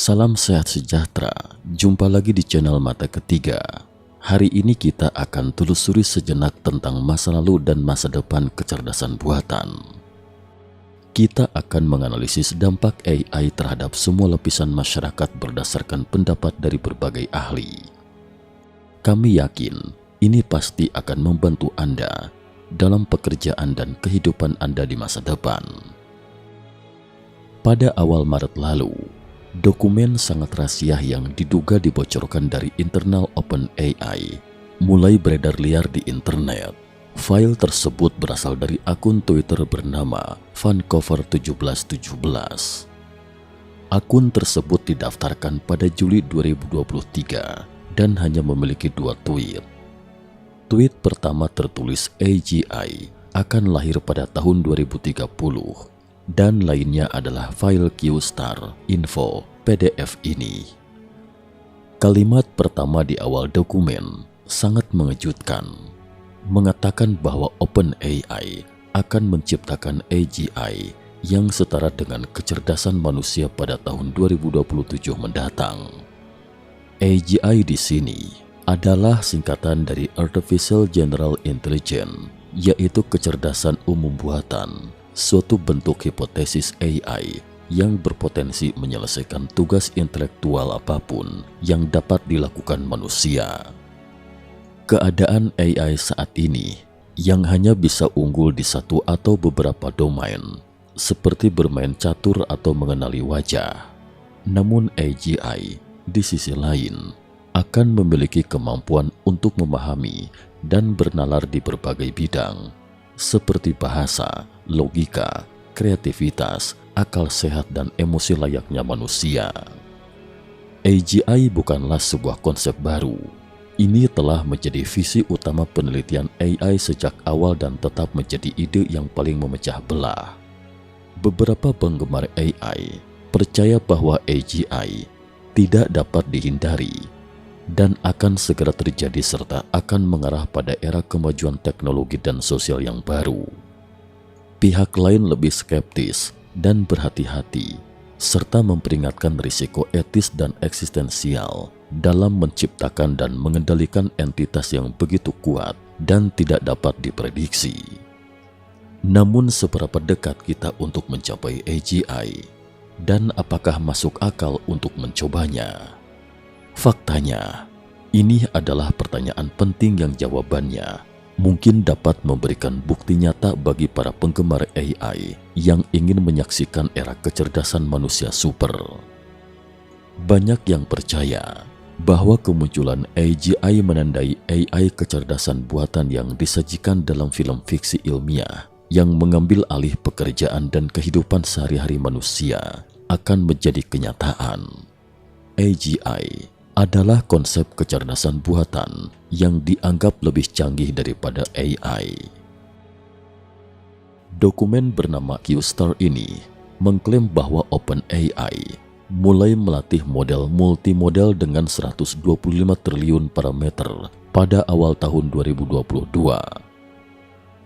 Salam sehat sejahtera, jumpa lagi di channel Mata Ketiga. Hari ini kita akan telusuri sejenak tentang masa lalu dan masa depan kecerdasan buatan. Kita akan menganalisis dampak AI terhadap semua lapisan masyarakat berdasarkan pendapat dari berbagai ahli. Kami yakin ini pasti akan membantu Anda dalam pekerjaan dan kehidupan Anda di masa depan. Pada awal Maret lalu, dokumen sangat rahasia yang diduga dibocorkan dari internal OpenAI mulai beredar liar di internet. File tersebut berasal dari akun Twitter bernama Vancouver1717. Akun tersebut didaftarkan pada Juli 2023 dan hanya memiliki 2 tweet. Tweet pertama tertulis AGI akan lahir pada tahun 2030. Dan lainnya adalah file QStar info PDF ini. Kalimat pertama di awal dokumen sangat mengejutkan, mengatakan bahwa OpenAI akan menciptakan AGI yang setara dengan kecerdasan manusia pada tahun 2027 mendatang. AGI di sini adalah singkatan dari Artificial General Intelligence, yaitu kecerdasan umum buatan, suatu bentuk hipotesis AI yang berpotensi menyelesaikan tugas intelektual apapun yang dapat dilakukan manusia. Keadaan AI saat ini yang hanya bisa unggul di satu atau beberapa domain, seperti bermain catur atau mengenali wajah. Namun AGI di sisi lain akan memiliki kemampuan untuk memahami dan bernalar di berbagai bidang, seperti bahasa, logika, kreativitas, akal sehat, dan emosi layaknya manusia. AGI bukanlah sebuah konsep baru. Ini telah menjadi visi utama penelitian AI sejak awal dan tetap menjadi ide yang paling memecah belah. Beberapa penggemar AI percaya bahwa AGI tidak dapat dihindari dan akan segera terjadi serta akan mengarah pada era kemajuan teknologi dan sosial yang baru. Pihak lain lebih skeptis dan berhati-hati, serta memperingatkan risiko etis dan eksistensial dalam menciptakan dan mengendalikan entitas yang begitu kuat dan tidak dapat diprediksi. Namun seberapa dekat kita untuk mencapai AGI, dan apakah masuk akal untuk mencobanya? Faktanya, ini adalah pertanyaan penting yang jawabannya mungkin dapat memberikan bukti nyata bagi para penggemar AI yang ingin menyaksikan era kecerdasan manusia super. Banyak yang percaya bahwa kemunculan AGI menandai AI kecerdasan buatan yang disajikan dalam film fiksi ilmiah yang mengambil alih pekerjaan dan kehidupan sehari-hari manusia akan menjadi kenyataan. AGI adalah konsep kecerdasan buatan yang dianggap lebih canggih daripada AI. Dokumen bernama QStar ini mengklaim bahwa OpenAI mulai melatih model multimodal dengan 125 triliun parameter pada awal tahun 2022.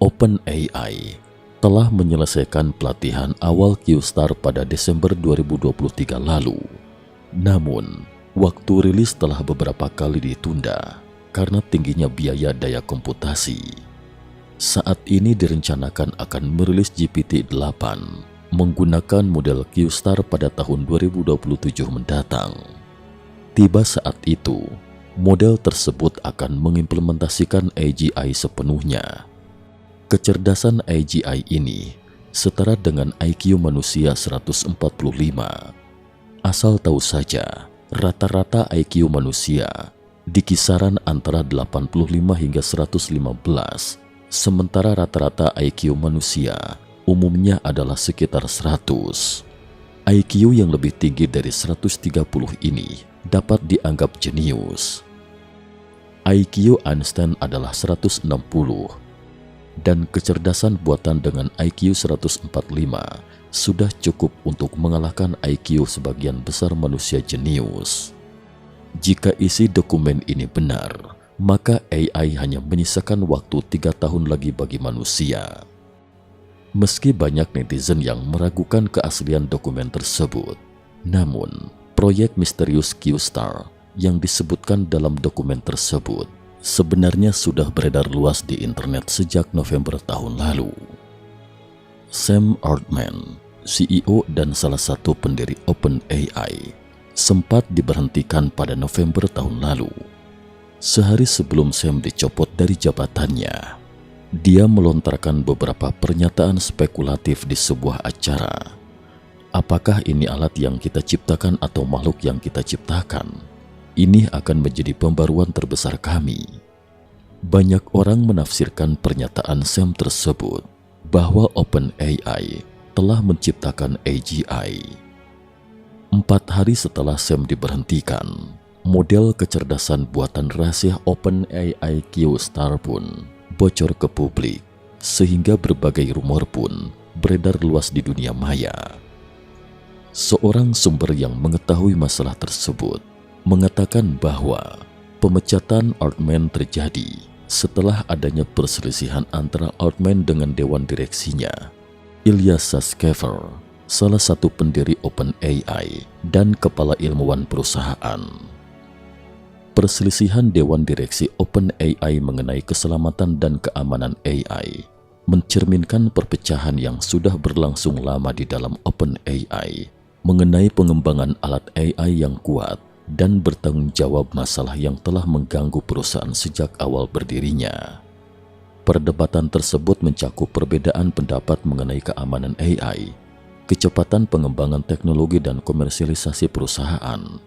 OpenAI telah menyelesaikan pelatihan awal QStar pada Desember 2023 lalu. Namun, waktu rilis telah beberapa kali ditunda karena tingginya biaya daya komputasi. Saat ini direncanakan akan merilis GPT-8 menggunakan model QStar pada tahun 2027 mendatang. Tiba saat itu, model tersebut akan mengimplementasikan AGI sepenuhnya. Kecerdasan AGI ini setara dengan IQ manusia 145. Asal tahu saja, rata-rata IQ manusia di kisaran antara 85 hingga 115, sementara rata-rata IQ manusia umumnya adalah sekitar 100. IQ yang lebih tinggi dari 130 ini dapat dianggap jenius. IQ Einstein adalah 160, dan kecerdasan buatan dengan IQ 145 sudah cukup untuk mengalahkan IQ sebagian besar manusia jenius. Jika isi dokumen ini benar, maka AI hanya menyisakan waktu 3 tahun lagi bagi manusia. Meski banyak netizen yang meragukan keaslian dokumen tersebut, namun Proyek misterius Q-Star yang disebutkan dalam dokumen tersebut sebenarnya sudah beredar luas di internet sejak November tahun lalu. Sam Altman, CEO dan salah satu pendiri OpenAI, sempat diberhentikan pada November tahun lalu. Sehari sebelum Sam dicopot dari jabatannya, dia melontarkan beberapa pernyataan spekulatif di sebuah acara. Apakah ini alat yang kita ciptakan atau makhluk yang kita ciptakan? Ini akan menjadi pembaruan terbesar kami. Banyak orang menafsirkan pernyataan Sam tersebut bahwa OpenAI telah menciptakan AGI. 4 hari setelah Sam diberhentikan, model kecerdasan buatan rahasia OpenAI Q-Star pun bocor ke publik, sehingga berbagai rumor pun beredar luas di dunia maya. Seorang sumber yang mengetahui masalah tersebut mengatakan bahwa pemecatan Altman terjadi setelah adanya perselisihan antara Altman dengan dewan direksinya, Ilya Sutskever, salah satu pendiri OpenAI dan kepala ilmuwan perusahaan. Perselisihan dewan direksi OpenAI mengenai keselamatan dan keamanan AI mencerminkan perpecahan yang sudah berlangsung lama di dalam OpenAI mengenai pengembangan alat AI yang kuat dan bertanggung jawab masalah yang telah mengganggu perusahaan sejak awal berdirinya. Perdebatan tersebut mencakup perbedaan pendapat mengenai keamanan AI, kecepatan pengembangan teknologi dan komersialisasi perusahaan,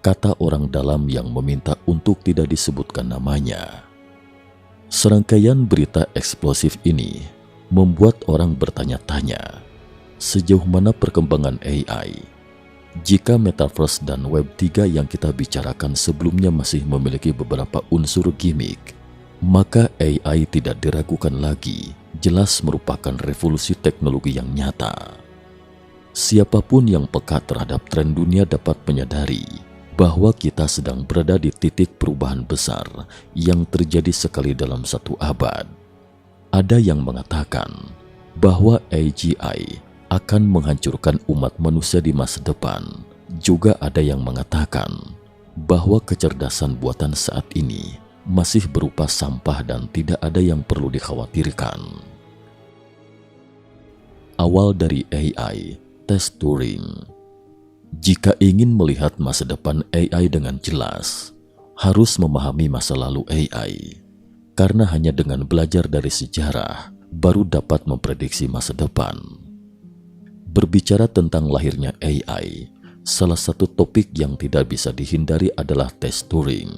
kata orang dalam yang meminta untuk tidak disebutkan namanya. Serangkaian berita eksplosif ini membuat orang bertanya-tanya, sejauh mana perkembangan AI? Jika Metaverse dan Web 3 yang kita bicarakan sebelumnya masih memiliki beberapa unsur gimmick, maka AI tidak diragukan lagi, jelas merupakan revolusi teknologi yang nyata. Siapapun yang peka terhadap tren dunia dapat menyadari bahwa kita sedang berada di titik perubahan besar yang terjadi sekali dalam satu abad. Ada yang mengatakan bahwa AGI akan menghancurkan umat manusia di masa depan. Juga ada yang mengatakan bahwa kecerdasan buatan saat ini masih berupa sampah dan tidak ada yang perlu dikhawatirkan. Awal dari AI, tes Turing. Jika ingin melihat masa depan AI dengan jelas, harus memahami masa lalu AI. Karena hanya dengan belajar dari sejarah, baru dapat memprediksi masa depan. Berbicara tentang lahirnya AI, salah satu topik yang tidak bisa dihindari adalah tes Turing.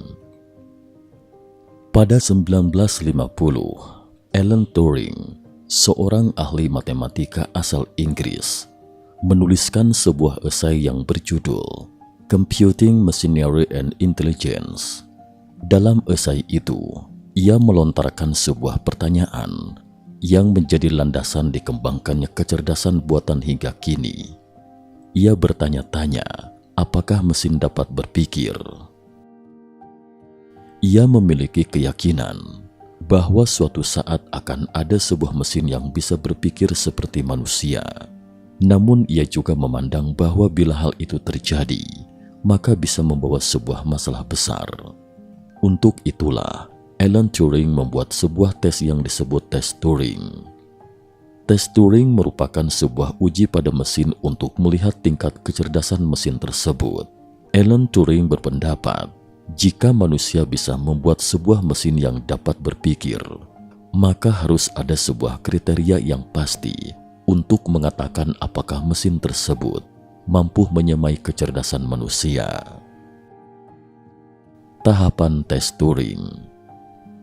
Pada 1950, Alan Turing, seorang ahli matematika asal Inggris, menuliskan sebuah esai yang berjudul Computing Machinery and Intelligence. Dalam esai itu, ia melontarkan sebuah pertanyaan yang menjadi landasan dikembangkannya kecerdasan buatan hingga kini. Ia bertanya-tanya, apakah mesin dapat berpikir? Ia memiliki keyakinan bahwa suatu saat akan ada sebuah mesin yang bisa berpikir seperti manusia. Namun ia juga memandang bahwa bila hal itu terjadi, maka bisa membawa sebuah masalah besar. Untuk itulah, Alan Turing membuat sebuah tes yang disebut tes Turing. Tes Turing merupakan sebuah uji pada mesin untuk melihat tingkat kecerdasan mesin tersebut. Alan Turing berpendapat, jika manusia bisa membuat sebuah mesin yang dapat berpikir, maka harus ada sebuah kriteria yang pasti untuk mengatakan apakah mesin tersebut mampu menyamai kecerdasan manusia. Tahapan tes Turing.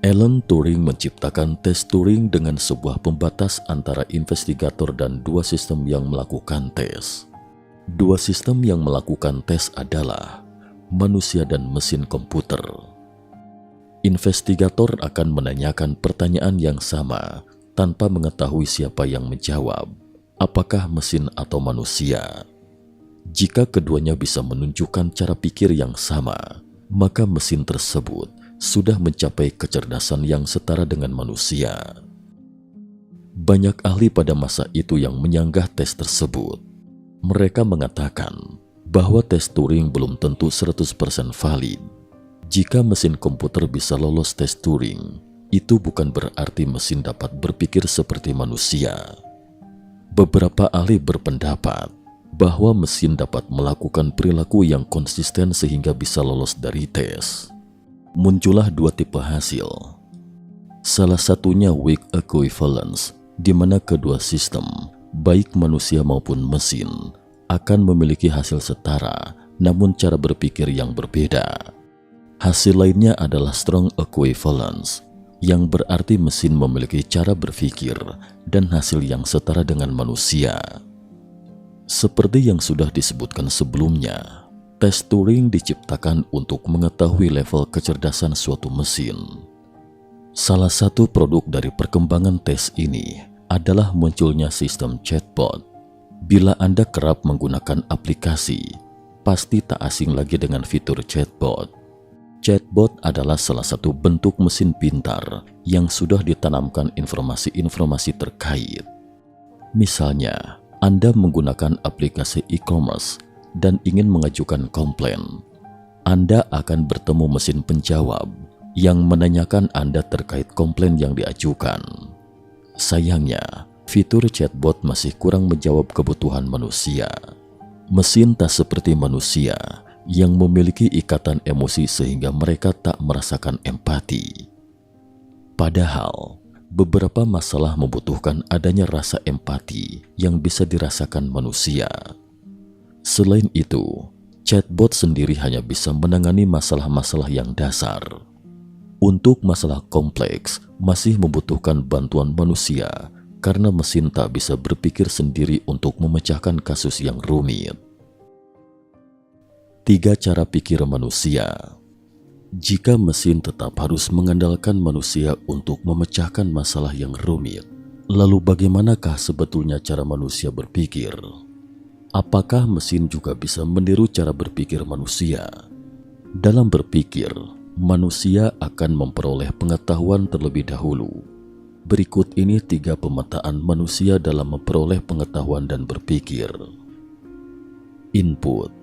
Alan Turing menciptakan tes Turing dengan sebuah pembatas antara investigator dan dua sistem yang melakukan tes. Dua sistem yang melakukan tes adalah manusia dan mesin komputer. Investigator akan menanyakan pertanyaan yang sama tanpa mengetahui siapa yang menjawab, apakah mesin atau manusia. Jika keduanya bisa menunjukkan cara pikir yang sama, maka mesin tersebut sudah mencapai kecerdasan yang setara dengan manusia. Banyak ahli pada masa itu yang menyanggah tes tersebut. Mereka mengatakan bahwa tes Turing belum tentu 100% valid. Jika mesin komputer bisa lolos tes Turing, itu bukan berarti mesin dapat berpikir seperti manusia. Beberapa ahli berpendapat bahwa mesin dapat melakukan perilaku yang konsisten sehingga bisa lolos dari tes. Muncullah dua tipe hasil. Salah satunya weak equivalence, di mana kedua sistem, baik manusia maupun mesin, akan memiliki hasil setara, namun cara berpikir yang berbeda. Hasil lainnya adalah strong equivalence, yang berarti mesin memiliki cara berpikir dan hasil yang setara dengan manusia. Seperti yang sudah disebutkan sebelumnya, tes Turing diciptakan untuk mengetahui level kecerdasan suatu mesin. Salah satu produk dari perkembangan tes ini adalah munculnya sistem chatbot. Bila Anda kerap menggunakan aplikasi, pasti tak asing lagi dengan fitur chatbot. Chatbot adalah salah satu bentuk mesin pintar yang sudah ditanamkan informasi-informasi terkait. Misalnya, Anda menggunakan aplikasi e-commerce dan ingin mengajukan komplain. Anda akan bertemu mesin penjawab yang menanyakan Anda terkait komplain yang diajukan. Sayangnya, fitur chatbot masih kurang menjawab kebutuhan manusia. Mesin tak seperti manusia yang memiliki ikatan emosi sehingga mereka tak merasakan empati. Padahal, beberapa masalah membutuhkan adanya rasa empati yang bisa dirasakan manusia. Selain itu, chatbot sendiri hanya bisa menangani masalah-masalah yang dasar. Untuk masalah kompleks, masih membutuhkan bantuan manusia karena mesin tak bisa berpikir sendiri untuk memecahkan kasus yang rumit. 3 cara pikir manusia. Jika mesin tetap harus mengandalkan manusia untuk memecahkan masalah yang rumit, lalu bagaimanakah sebetulnya cara manusia berpikir? Apakah mesin juga bisa meniru cara berpikir manusia? Dalam berpikir, manusia akan memperoleh pengetahuan terlebih dahulu. Berikut ini 3 pemetaan manusia dalam memperoleh pengetahuan dan berpikir. Input.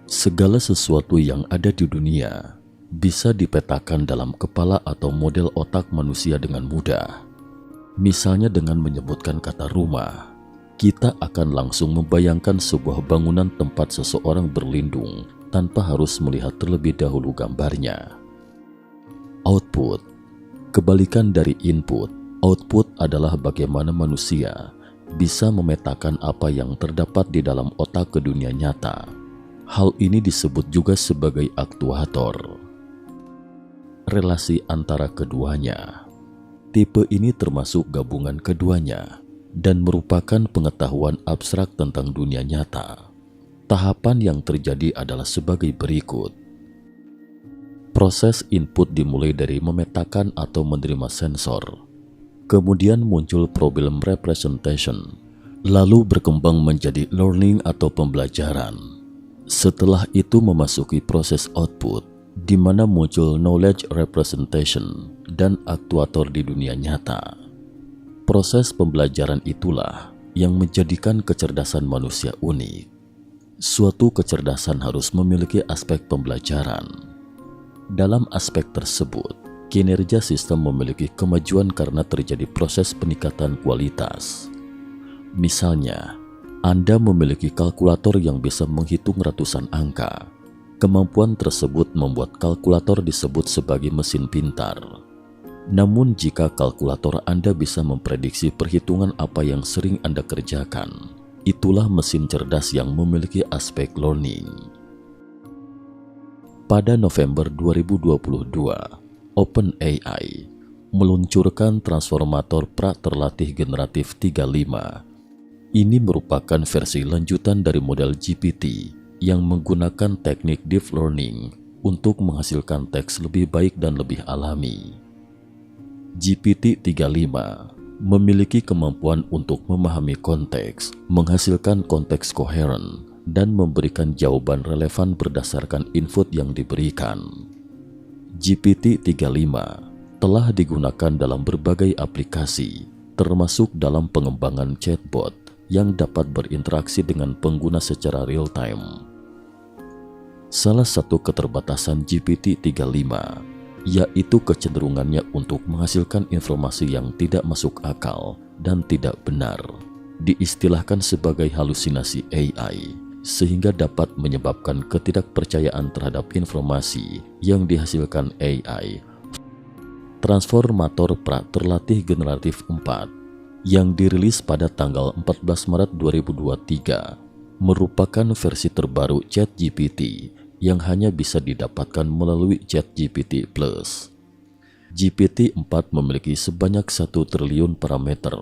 Segala sesuatu yang ada di dunia bisa dipetakan dalam kepala atau model otak manusia dengan mudah. Misalnya dengan menyebutkan kata rumah, kita akan langsung membayangkan sebuah bangunan tempat seseorang berlindung tanpa harus melihat terlebih dahulu gambarnya. Output. Kebalikan dari input, output adalah bagaimana manusia bisa memetakan apa yang terdapat di dalam otak ke dunia nyata. Hal ini disebut juga sebagai aktuator. Relasi antara keduanya. Tipe ini termasuk gabungan keduanya dan merupakan pengetahuan abstrak tentang dunia nyata. Tahapan yang terjadi adalah sebagai berikut. Proses input dimulai dari memetakan atau menerima sensor. Kemudian muncul problem representation, lalu berkembang menjadi learning atau pembelajaran. Setelah itu memasuki proses output, di mana muncul knowledge representation dan aktuator di dunia nyata. Proses pembelajaran itulah yang menjadikan kecerdasan manusia unik. Suatu kecerdasan harus memiliki aspek pembelajaran. Dalam aspek tersebut, kinerja sistem memiliki kemajuan karena terjadi proses peningkatan kualitas. Misalnya, Anda memiliki kalkulator yang bisa menghitung ratusan angka. Kemampuan tersebut membuat kalkulator disebut sebagai mesin pintar. Namun jika kalkulator Anda bisa memprediksi perhitungan apa yang sering Anda kerjakan, itulah mesin cerdas yang memiliki aspek learning. Pada November 2022, OpenAI meluncurkan transformator pra-terlatih generatif 35. Ini merupakan versi lanjutan dari model GPT yang menggunakan teknik deep learning untuk menghasilkan teks lebih baik dan lebih alami. GPT-35 memiliki kemampuan untuk memahami konteks, menghasilkan konteks koheren, dan memberikan jawaban relevan berdasarkan input yang diberikan. GPT-35 telah digunakan dalam berbagai aplikasi, termasuk dalam pengembangan chatbot yang dapat berinteraksi dengan pengguna secara real-time. Salah satu keterbatasan GPT-35 yaitu kecenderungannya untuk menghasilkan informasi yang tidak masuk akal dan tidak benar, diistilahkan sebagai halusinasi AI, sehingga dapat menyebabkan ketidakpercayaan terhadap informasi yang dihasilkan AI. Transformator pra terlatih generatif 4 yang dirilis pada tanggal 14 Maret 2023 merupakan versi terbaru ChatGPT yang hanya bisa didapatkan melalui ChatGPT Plus. GPT-4 memiliki sebanyak 1 triliun parameter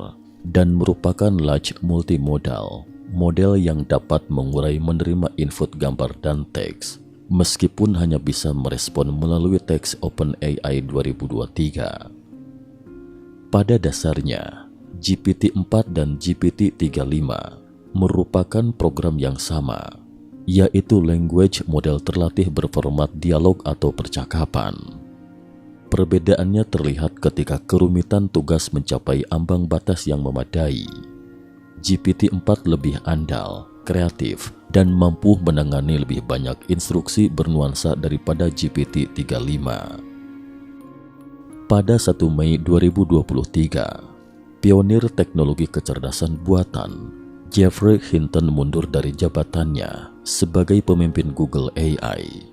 dan merupakan large multimodal, model yang dapat mengurai menerima input gambar dan teks, meskipun hanya bisa merespon melalui teks OpenAI 2023. Pada dasarnya, GPT-4 dan GPT-35 merupakan program yang sama, yaitu language model terlatih berformat dialog atau percakapan. Perbedaannya terlihat ketika kerumitan tugas mencapai ambang batas yang memadai. GPT-4 lebih andal, kreatif, dan mampu menangani lebih banyak instruksi bernuansa daripada GPT-35. Pada 1 Mei 2023, pionir teknologi kecerdasan buatan Geoffrey Hinton mundur dari jabatannya sebagai pemimpin Google AI.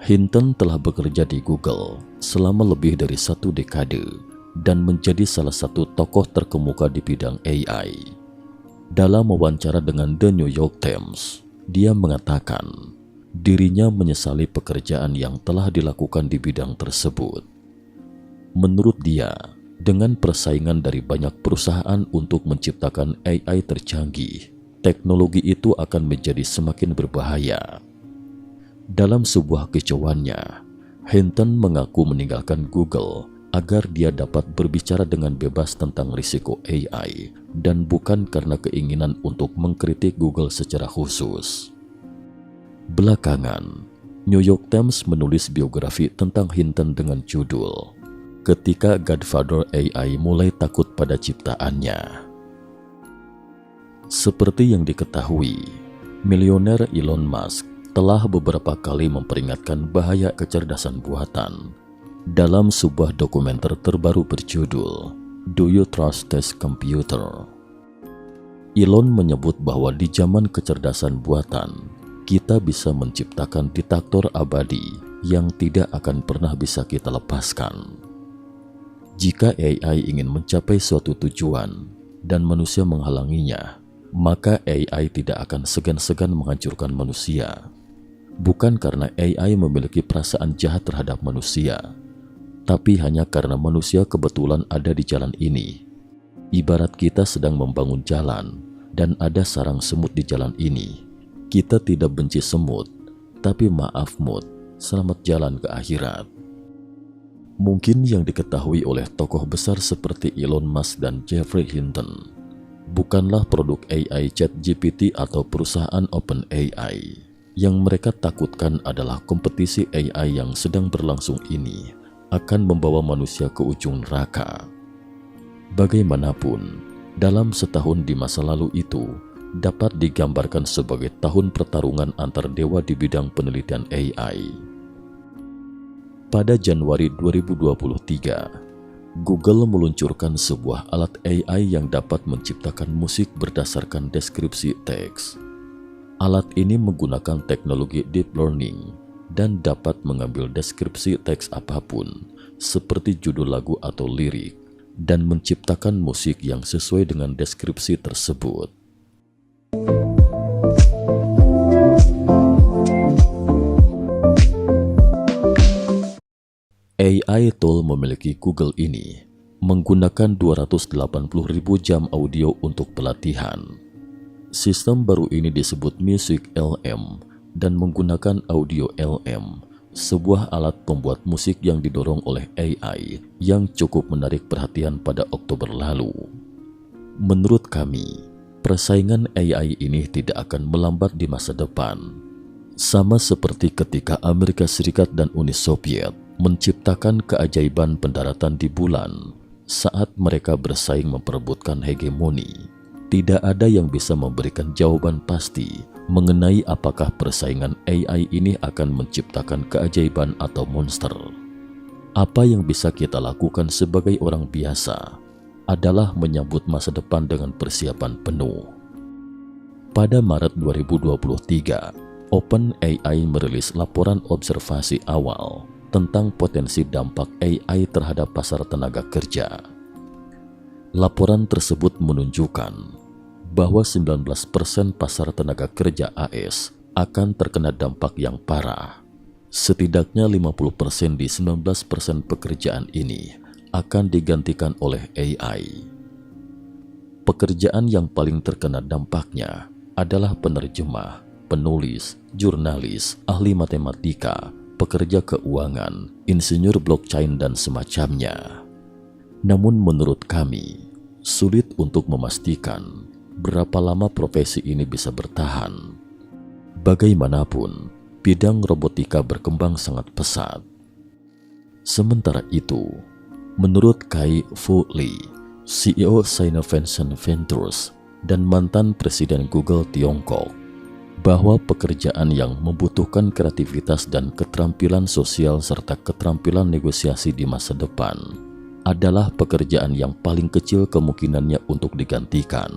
Hinton telah bekerja di Google selama lebih dari 1 dekade dan menjadi salah satu tokoh terkemuka di bidang AI. Dalam wawancara dengan The New York Times, dia mengatakan dirinya menyesali pekerjaan yang telah dilakukan di bidang tersebut. Menurut dia, dengan persaingan dari banyak perusahaan untuk menciptakan AI tercanggih, teknologi itu akan menjadi semakin berbahaya. Dalam sebuah kicauannya, Hinton mengaku meninggalkan Google agar dia dapat berbicara dengan bebas tentang risiko AI dan bukan karena keinginan untuk mengkritik Google secara khusus. Belakangan, New York Times menulis biografi tentang Hinton dengan judul "Ketika Godfather AI mulai takut pada ciptaannya". Seperti yang diketahui, milioner Elon Musk telah beberapa kali memperingatkan bahaya kecerdasan buatan dalam sebuah dokumenter terbaru berjudul "Do You Trust This Computer?". Elon menyebut bahwa di zaman kecerdasan buatan, kita bisa menciptakan diktator abadi yang tidak akan pernah bisa kita lepaskan. Jika AI ingin mencapai suatu tujuan dan manusia menghalanginya, maka AI tidak akan segan-segan menghancurkan manusia. Bukan karena AI memiliki perasaan jahat terhadap manusia, tapi hanya karena manusia kebetulan ada di jalan ini. Ibarat kita sedang membangun jalan dan ada sarang semut di jalan ini. Kita tidak benci semut, tapi maaf mut, selamat jalan ke akhirat. Mungkin yang diketahui oleh tokoh besar seperti Elon Musk dan Geoffrey Hinton bukanlah produk AI ChatGPT atau perusahaan OpenAI. Yang mereka takutkan adalah kompetisi AI yang sedang berlangsung ini akan membawa manusia ke ujung neraka. Bagaimanapun, dalam setahun di masa lalu itu dapat digambarkan sebagai tahun pertarungan antar dewa di bidang penelitian AI. Pada Januari 2023, Google meluncurkan sebuah alat AI yang dapat menciptakan musik berdasarkan deskripsi teks. Alat ini menggunakan teknologi deep learning dan dapat mengambil deskripsi teks apapun, seperti judul lagu atau lirik, dan menciptakan musik yang sesuai dengan deskripsi tersebut. AI tool memiliki Google ini menggunakan 280.000 jam audio untuk pelatihan. Sistem baru ini disebut Music LM dan menggunakan audio LM, sebuah alat pembuat musik yang didorong oleh AI yang cukup menarik perhatian pada Oktober lalu. Menurut kami, persaingan AI ini tidak akan melambat di masa depan. Sama seperti ketika Amerika Serikat dan Uni Soviet menciptakan keajaiban pendaratan di bulan saat mereka bersaing memperebutkan hegemoni. Tidak ada yang bisa memberikan jawaban pasti mengenai apakah persaingan AI ini akan menciptakan keajaiban atau monster. Apa yang bisa kita lakukan sebagai orang biasa adalah menyambut masa depan dengan persiapan penuh. Pada Maret 2023, OpenAI merilis laporan observasi awal tentang potensi dampak AI terhadap pasar tenaga kerja. Laporan tersebut menunjukkan bahwa 19% pasar tenaga kerja AS akan terkena dampak yang parah. Setidaknya 50% di 19% pekerjaan ini akan digantikan oleh AI. Pekerjaan yang paling terkena dampaknya adalah penerjemah, penulis, jurnalis, ahli matematika, pekerja keuangan, insinyur blockchain, dan semacamnya. Namun menurut kami, sulit untuk memastikan berapa lama profesi ini bisa bertahan. Bagaimanapun, bidang robotika berkembang sangat pesat. Sementara itu, menurut Kai-Fu Lee, CEO Sinovention Ventures dan mantan Presiden Google Tiongkok, bahwa pekerjaan yang membutuhkan kreativitas dan keterampilan sosial serta keterampilan negosiasi di masa depan adalah pekerjaan yang paling kecil kemungkinannya untuk digantikan.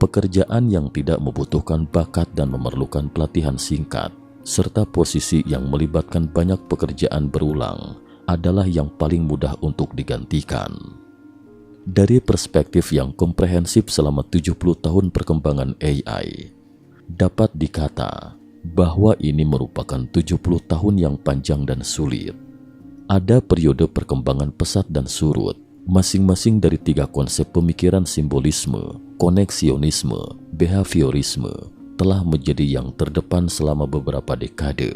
Pekerjaan yang tidak membutuhkan bakat dan memerlukan pelatihan singkat, serta posisi yang melibatkan banyak pekerjaan berulang adalah yang paling mudah untuk digantikan. Dari perspektif yang komprehensif selama 70 tahun perkembangan AI, dapat dikata bahwa ini merupakan 70 tahun yang panjang dan sulit. Ada periode perkembangan pesat dan surut, masing-masing dari 3 konsep pemikiran simbolisme, koneksionisme, behaviorisme telah menjadi yang terdepan selama beberapa dekade.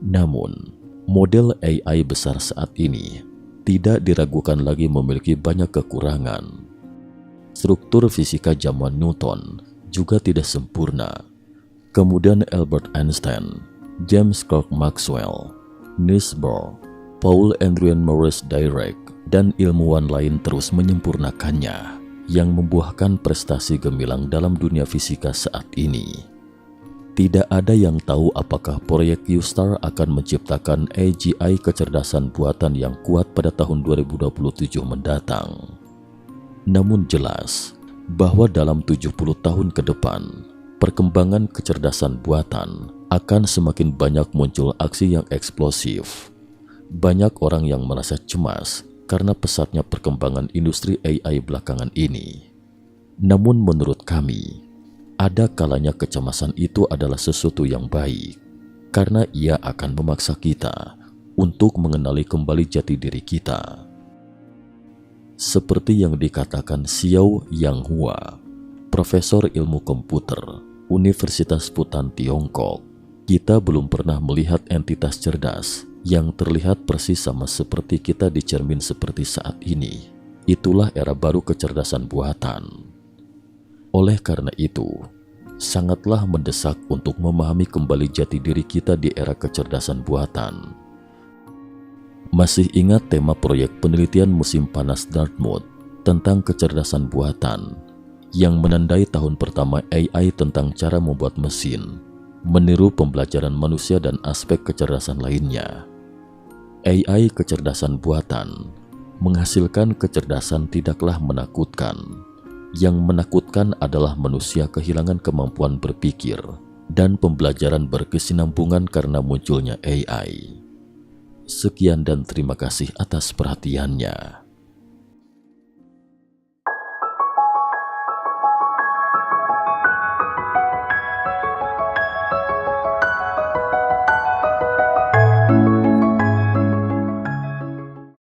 Namun, model AI besar saat ini tidak diragukan lagi memiliki banyak kekurangan. Struktur fisika zaman Newton juga tidak sempurna. Kemudian Albert Einstein, James Clerk Maxwell, Niels Bohr, Paul Adrian Maurice Dirac, dan ilmuwan lain terus menyempurnakannya, yang membuahkan prestasi gemilang dalam dunia fisika saat ini. Tidak ada yang tahu apakah proyek Q-Star akan menciptakan AGI kecerdasan buatan yang kuat pada tahun 2027 mendatang. Namun jelas bahwa dalam 70 tahun ke depan, perkembangan kecerdasan buatan akan semakin banyak muncul aksi yang eksplosif. Banyak orang yang merasa cemas karena pesatnya perkembangan industri AI belakangan ini. Namun menurut kami, ada kalanya kecemasan itu adalah sesuatu yang baik, karena ia akan memaksa kita untuk mengenali kembali jati diri kita. Seperti yang dikatakan Xiao Yanghua, Profesor Ilmu Komputer, Universitas Fudan Tiongkok, kita belum pernah melihat entitas cerdas yang terlihat persis sama seperti kita di cermin seperti saat ini. Itulah era baru kecerdasan buatan. Oleh karena itu, sangatlah mendesak untuk memahami kembali jati diri kita di era kecerdasan buatan. Masih ingat tema proyek penelitian musim panas Dartmouth tentang kecerdasan buatan yang menandai tahun pertama AI tentang cara membuat mesin, meniru pembelajaran manusia dan aspek kecerdasan lainnya. AI kecerdasan buatan menghasilkan kecerdasan tidaklah menakutkan. Yang menakutkan adalah manusia kehilangan kemampuan berpikir dan pembelajaran berkesinambungan karena munculnya AI. Sekian dan terima kasih atas perhatiannya.